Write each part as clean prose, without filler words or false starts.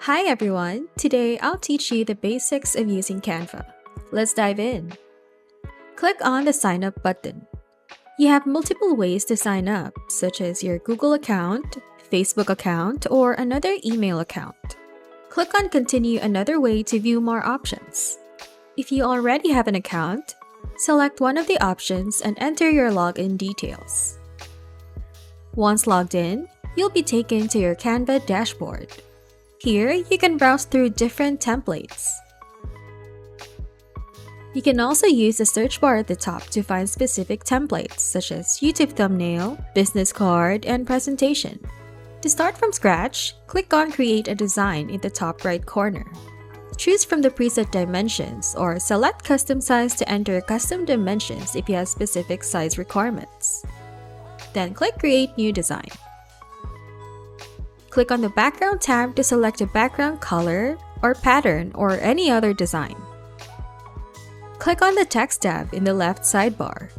Hi everyone! Today I'll teach you the basics of using Canva. Let's dive in. Click on the Sign Up button. You have multiple ways to sign up, such as your Google account, Facebook account, or another email account. Click on Continue another way to view more options. If you already have an account, select one of the options and enter your login details. Once logged in, you'll be taken to your Canva dashboard. Here, you can browse through different templates. You can also use the search bar at the top to find specific templates such as YouTube thumbnail, business card, and presentation. To start from scratch, click on Create a Design in the top right corner. Choose from the preset dimensions or select Custom Size to enter custom dimensions if you have specific size requirements. Then click Create New Design. Click on the Background tab to select a background color or pattern or any other design. Click on the Text tab in the left sidebar.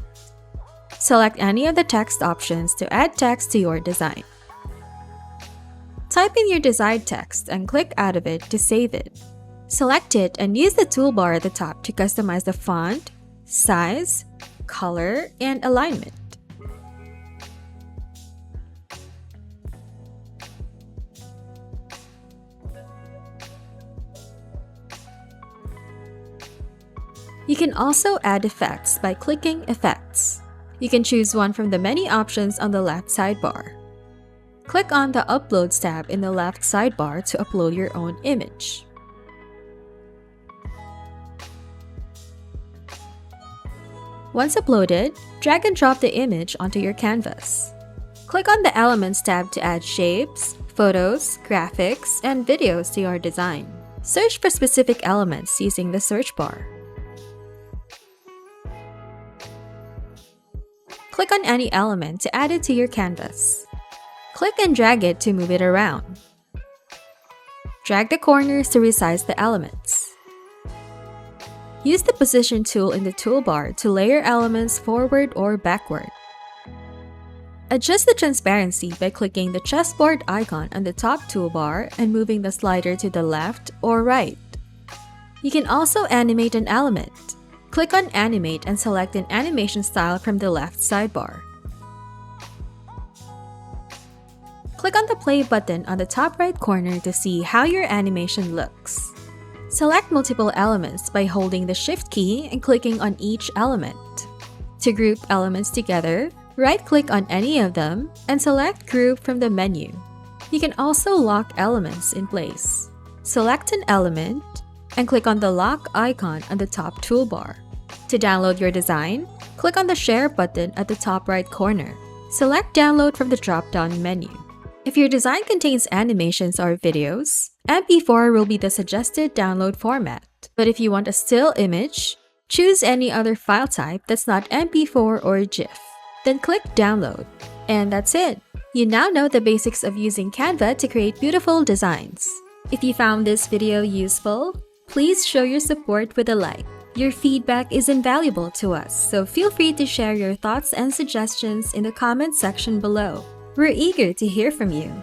Select any of the text options to add text to your design. Type in your desired text and click out of it to save it. Select it and use the toolbar at the top to customize the font, size, color, and alignment. You can also add effects by clicking Effects. You can choose one from the many options on the left sidebar. Click on the Uploads tab in the left sidebar to upload your own image. Once uploaded, drag and drop the image onto your canvas. Click on the Elements tab to add shapes, photos, graphics, and videos to your design. Search for specific elements using the search bar. Click on any element to add it to your canvas. Click and drag it to move it around. Drag the corners to resize the elements. Use the Position tool in the toolbar to layer elements forward or backward. Adjust the transparency by clicking the chessboard icon on the top toolbar and moving the slider to the left or right. You can also animate an element. Click on Animate and select an animation style from the left sidebar. Click on the Play button on the top right corner to see how your animation looks. Select multiple elements by holding the Shift key and clicking on each element. To group elements together, right-click on any of them and select Group from the menu. You can also lock elements in place. Select an element and click on the lock icon on the top toolbar. To download your design, click on the Share button at the top right corner. Select Download from the drop-down menu. If your design contains animations or videos, MP4 will be the suggested download format. But if you want a still image, choose any other file type that's not MP4 or GIF. Then click Download. And that's it! You now know the basics of using Canva to create beautiful designs. If you found this video useful, please show your support with a like. Your feedback is invaluable to us, so feel free to share your thoughts and suggestions in the comment section below. We're eager to hear from you.